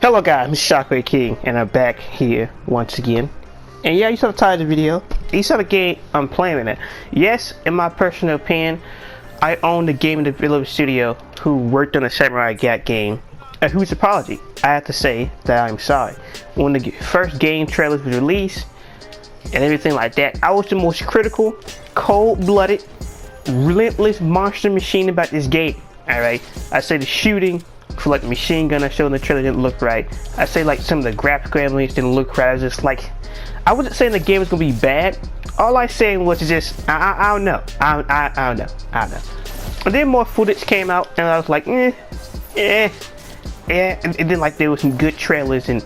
Hello guys, I'm Shockwave King, and I'm back here once again. And yeah, you saw the title of the video. You saw the game I'm playing in it. Yes, in my personal opinion, I own the game developer studio who worked on the Samurai Jack game. A huge apology. I have to say that I'm sorry. When the first game trailers was released and everything like that, I was the most critical, cold-blooded, relentless monster machine about this game. Alright, I say the shooting for like the machine gun I showed in the trailer didn't look right. I say like some of the graphical elements didn't look right. I was just like, I wasn't saying the game was gonna be bad. All I saying was just I don't know. I don't know. And then more footage came out and I was like, and then like there was some good trailers and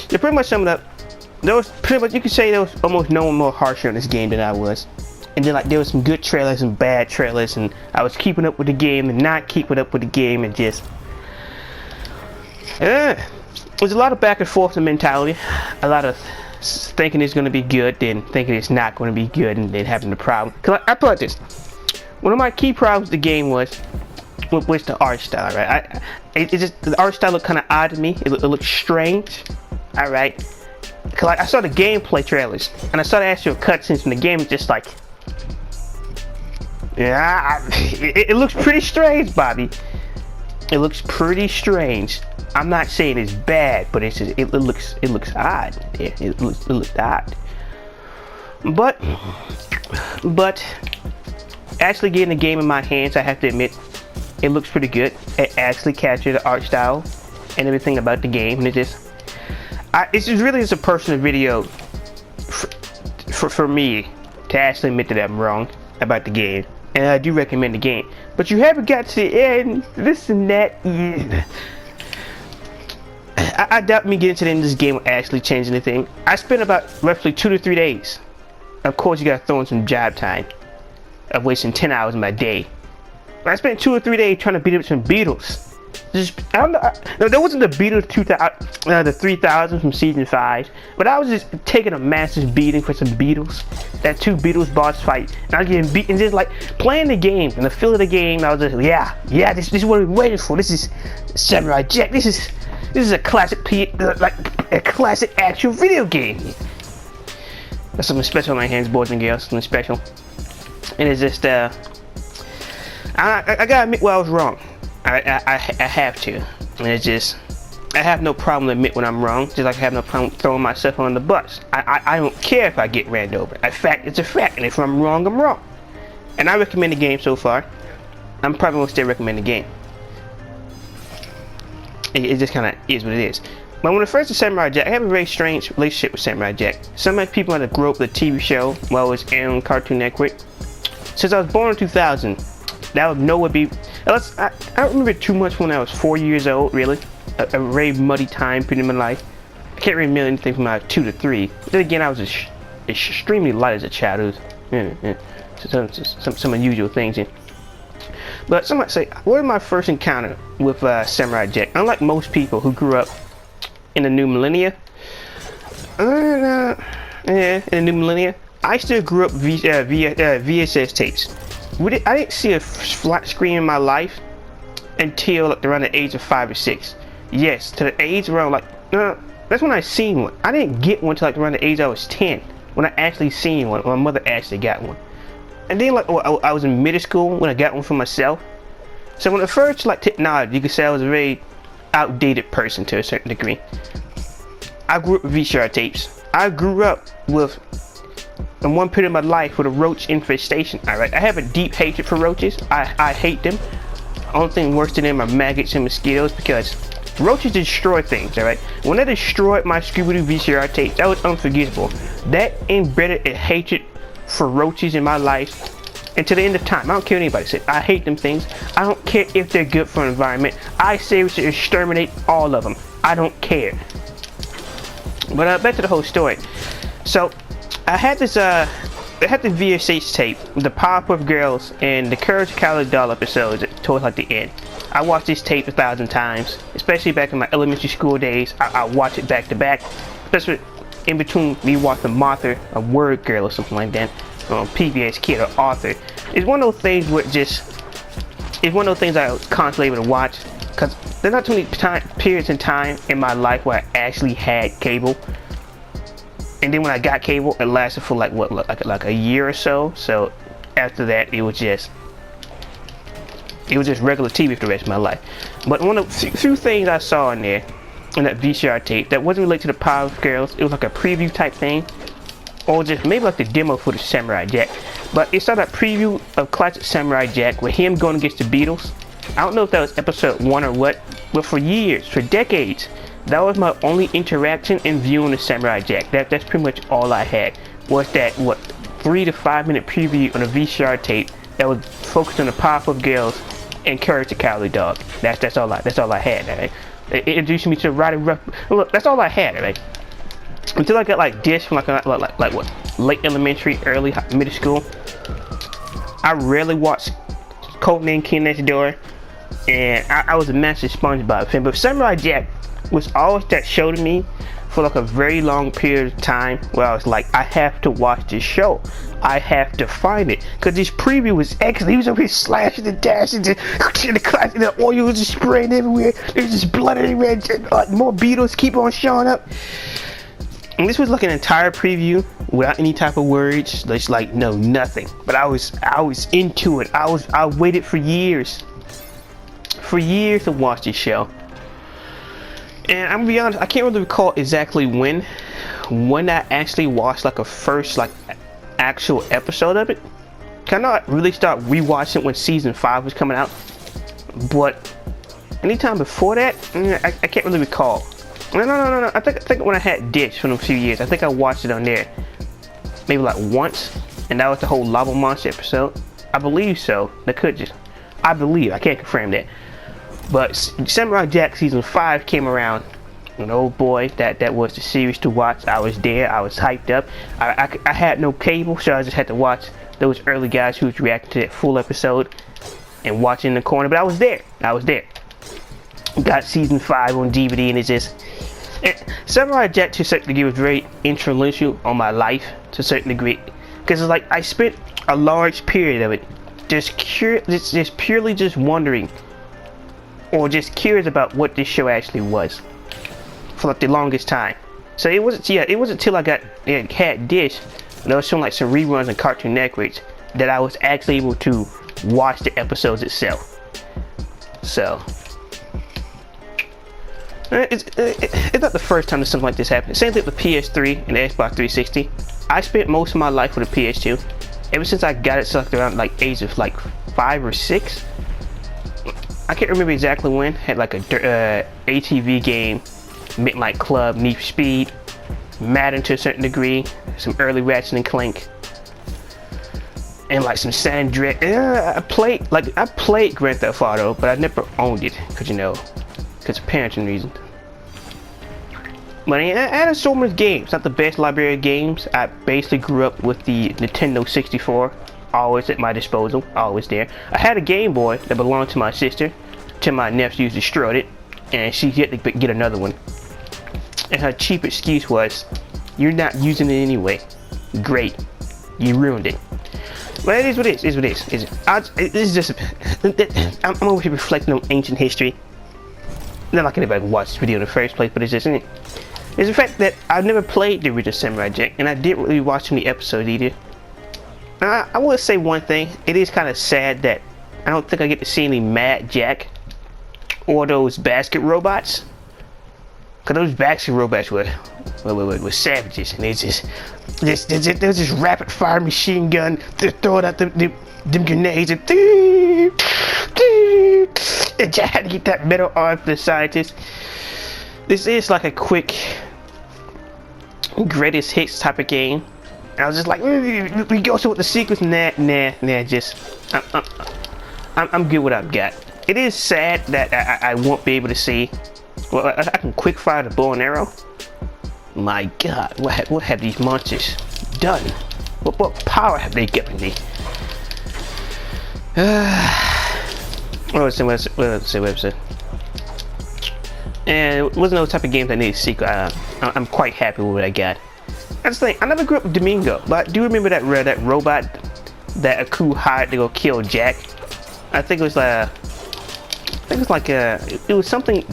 they pretty much summed up. There was pretty much, you could say there was almost no one more harsher on this game than I was. And then like there was some good trailers and bad trailers, and I was keeping up with the game and not keeping up with the game, and just there's a lot of back and forth in mentality, a lot of thinking it's going to be good, then thinking it's not going to be good, and then having the problem. Cause I put this, one of my key problems with the game was the art style, right? It just, the art style looked kind of odd to me. It looked strange, all right? Cause like, I saw the gameplay trailers and I saw the actual cutscenes, and the game is just like, it looks pretty strange, Bobby. It looks pretty strange. I'm not saying it's bad, but it's just, it looks odd. Yeah, it looks odd. But actually getting the game in my hands, I have to admit, it looks pretty good. It actually captured the art style and everything about the game, and it's just really just a personal video for me to actually admit that I'm wrong about the game. And I do recommend the game, but you haven't got to the end, this and that. I doubt me getting to the end of this game will actually change anything. I spent about roughly 2 to 3 days. Of course, you gotta throw in some job time of wasting 10 hours of my day. But I spent 2 or 3 days trying to beat up some Beatles. I don't know. No, there wasn't the Beatles 2000, the 3000 from season 5, but I was just taking a massive beating for some Beatles. That 2 Beatles boss fight, and I was getting beaten, just like playing the game and the feel of the game. I was just, this is what we're waiting for. This is Samurai Jack. This is a classic, like a classic actual video game. That's something special on my hands, boys and girls. Something special, and it's just I gotta admit, well, I was wrong. I have to, and it's just, I have no problem admit when I'm wrong, just like I have no problem throwing myself on the bus. I don't care if I get ran over. In fact, it's a fact, and if I'm wrong, I'm wrong. And I recommend the game so far. I'm probably gonna still recommend the game. It just kind of is what it is. But when it first to Samurai Jack, I have a very strange relationship with Samurai Jack. Some of my people that grew up with the TV show while it was airing on Cartoon Network. Since I was born in 2000, that would nowhere be. I don't remember too much when I was 4 years old, really. A very muddy time period in my life. I can't really remember anything from 2 to 3. Then again, I was extremely light as a child. Some unusual things. But some might say, what was my first encounter with Samurai Jack? Unlike most people who grew up in the new millennia, I still grew up via VHS tapes. I didn't see a flat screen in my life until like around the age of 5 or 6. Yes, to the age around like that's when I seen one. I didn't get one till like around the age I was 10 when I actually seen one. My mother actually got one, and then like I was in middle school when I got one for myself. So when it first like technology, you could say I was a very outdated person to a certain degree. I grew up with VCR tapes. I grew up with, in one period of my life, with a roach infestation. Alright, I have a deep hatred for roaches. I hate them. Only thing worse than them are maggots and mosquitoes, because roaches destroy things. Alright, when they destroyed my Scooby-Doo VCR tape, that was unforgettable. That embedded a hatred for roaches in my life, and to the end of time. I don't care what anybody says. I hate them things. I don't care if they're good for the environment. I say we should exterminate all of them. I don't care. But back to the whole story. So I had this the VHS tape with the Powerpuff Girls and the Courage the Cowardly Dog episodes towards like the end. I watched this tape 1,000 times, especially back in my elementary school days. I watched it back to back, especially in between me watching Martha, a Word Girl or something like that, PBS Kid or Arthur. It's one of those things where it's one of those things I was constantly able to watch. because there's not too many periods in time in my life where I actually had cable. And then when I got cable, it lasted for like what, like a year or so. So after that, it was just regular TV for the rest of my life. But one of the few things I saw in there, in that VCR tape, that wasn't related to the Powerpuff Girls. It was like a preview type thing, or just maybe like the demo for the Samurai Jack. But it started a preview of classic Samurai Jack with him going against the Beatles. I don't know if that was episode 1 or what, but for years, for decades, that was my only interaction in viewing the Samurai Jack. That's pretty much all I had, was that 3 to 5 minute preview on a VCR tape that was focused on the Powerpuff Girls and Courage the Cowardly Dog. That's all I had. Right? It introduced me to Roddy Ruff. Look, that's all I had. Right? Until I got like this from like what, late elementary, early middle school. I rarely watched Codename King Next Door, and I was a massive SpongeBob fan. But Samurai Jack was always that show to me for like a very long period of time where I was like, I have to watch this show. I have to find it. Because this preview was excellent. He was over here slashing and dashing in the class, and the oil was just spraying everywhere. There's just blood everywhere. Like more Beatles keep on showing up. And this was like an entire preview without any type of words. Just like nothing. But I was into it. I waited for years to watch this show. And I'm gonna be honest, I can't really recall exactly when I actually watched like a first like actual episode of it. I know I really started rewatching it when season 5 was coming out, but anytime before that, I can't really recall. No. I think when I had Dish for a few years, I think I watched it on there maybe like once, and that was the whole Lava Monster episode. I believe so. I believe. I can't confirm that. But Samurai Jack season 5 came around, and oh boy, that was the series to watch. I was there. I was hyped up. I had no cable, so I just had to watch those early guys who was reacting to that full episode and watching in the corner. But I was there. Got season 5 on DVD, and it's just Samurai Jack to a certain degree was very influential on my life to a certain degree, because it's like I spent a large period of it just purely just wondering, or just curious about what this show actually was for like the longest time. So it wasn't till I had Dish, and I was showing like some reruns on Cartoon Network, that I was actually able to watch the episodes itself. So it's not the first time that something like this happened. Same thing with the PS3 and the Xbox 360. I spent most of my life with the PS2. Ever since I got it selected around like age of like 5 or 6. I can't remember exactly when. Had like a ATV game, Midnight Club, Need for Speed, Madden to a certain degree, some early Ratchet and Clank, and like some San Andreas. I played Grand Theft Auto, but I never owned it because of parenting reasons. But I had assortment of games, not the best library of games. I basically grew up with the Nintendo 64, always at my disposal, always there. I had a Game Boy that belonged to my sister, till my nephews destroyed it, and she had to get another one. And her cheap excuse was, "You're not using it anyway." Great, you ruined it. But it is what it is. I'm over here reflecting on ancient history. Not like anybody watched this video in the first place, but it's just, it's the fact that I've never played the original Samurai Jack, and I didn't really watch any episodes either. I will say one thing, it is kind of sad that I don't think I get to see any Mad Jack or those basket robots. Cause those basket robots were savages, and they was just rapid fire machine gun, throwing out them grenades, and Jack had to get that metal arm for the scientist. This is like a quick greatest hits type of game. I was just like, we go through with the secrets. I'm good with what I've got. It is sad that I won't be able to see. Well, I can quick fire the bow and arrow. My God, what have these monsters done? What power have they given me? What was it? And it wasn't no type of game that needed a sequel. I'm quite happy with what I got. That's the thing, I never grew up with Domingo, but I do remember that robot that Aku hired to go kill Jack. I think it was think it's like it was something.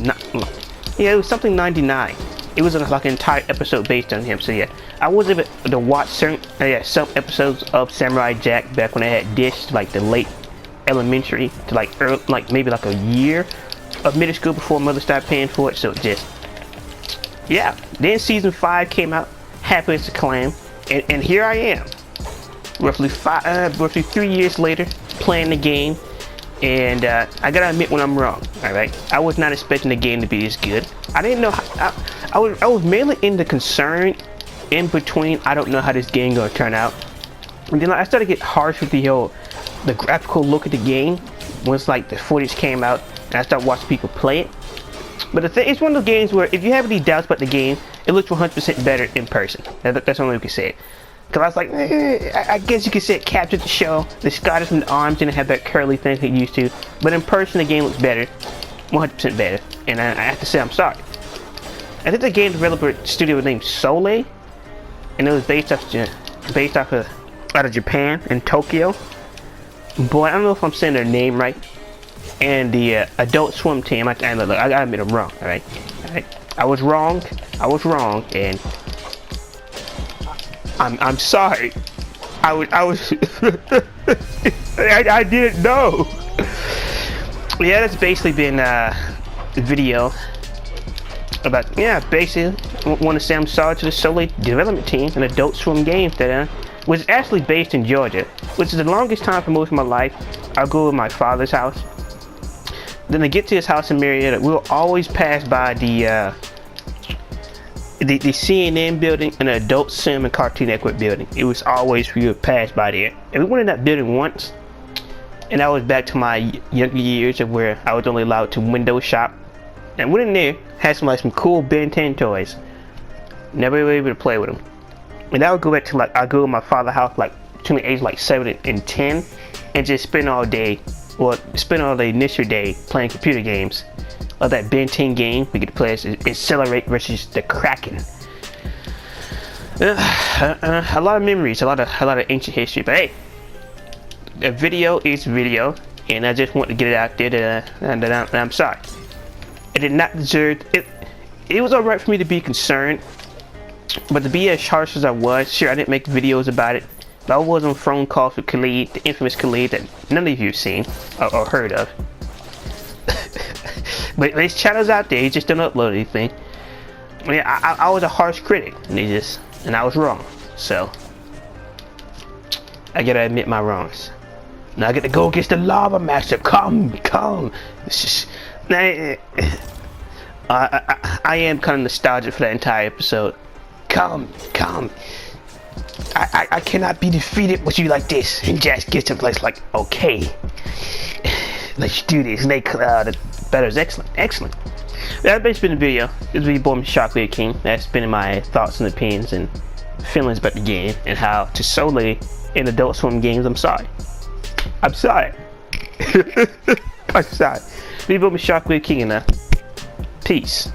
Yeah, it was something 99. It was like an entire episode based on him. So yeah, I was able to watch some episodes of Samurai Jack back when I had Dish, like the late elementary to like early, like maybe like a year of middle school before mother started paying for it. So just yeah. Then season 5 came out, happy as a clam, and here I am, roughly 3 years later, playing the game. And I gotta admit when I'm wrong. All right, I was not expecting the game to be this good. I didn't know. I was mainly in the concern in between. I don't know how this game gonna turn out. And then I started to get harsh with the graphical look of the game once like the footage came out, and I started watching people play it. But the thing, it's one of those games where if you have any doubts about the game, it looks 100% better in person. That's the only way we can say it. Cause I was like, I guess you could say it captured the show. The Scottish and the arms didn't have that curly thing it used to, but in person the game looks better, 100% better. And I have to say I'm sorry. I think the game developer studio was named Soleil, and it was based out of Japan in Tokyo. Boy, I don't know if I'm saying their name right. And the Adult Swim team, I gotta admit I'm wrong. All right, I was wrong, and I'm sorry. I was I didn't know. Yeah, that's basically been the video about, yeah, basically want to say I'm sorry to the Soleil development team and Adult Swim games that was actually based in Georgia, which is the longest time for most of my life. I'll go to my father's house. Then to get to his house in Marietta, we'll always pass by the CNN building and the Adult Swim and Cartoon Network building. It was always we would pass by there. And we went in that building once, and that was back to my younger years of where I was only allowed to window shop. And went in there, had some cool Ben 10 toys. Never were able to play with them. And I would go back to I go to my father's house between the age 7 and 10, and just spend all day, or spend all the initial day playing computer games. Of that Ben 10 game we get to play as Accelerate versus the Kraken. A lot of memories, a lot of ancient history. But hey, the video is video, and I just want to get it out there that I'm sorry. I did not deserve it. It was alright for me to be concerned, but to be as harsh as I was, sure, I didn't make videos about it. But I was on phone calls with Khalid, the infamous Khalid that none of you have seen or heard of. But his channel's out there, he just don't upload anything. I mean, I was a harsh critic, and I was wrong. So I gotta admit my wrongs. Now I get to go against the Lava Master. Come. It's just, I am kind of nostalgic for that entire episode. Come. I cannot be defeated with you like this. And Jax gets to place like, okay, let's do this. And the battle is excellent. That's basically been the video. This is your boy Chocolate King. That's been my thoughts and opinions and feelings about the game and how to Soleil in Adult Swim games. I'm sorry. I'm sorry. This is your boy Chocolate King, and peace.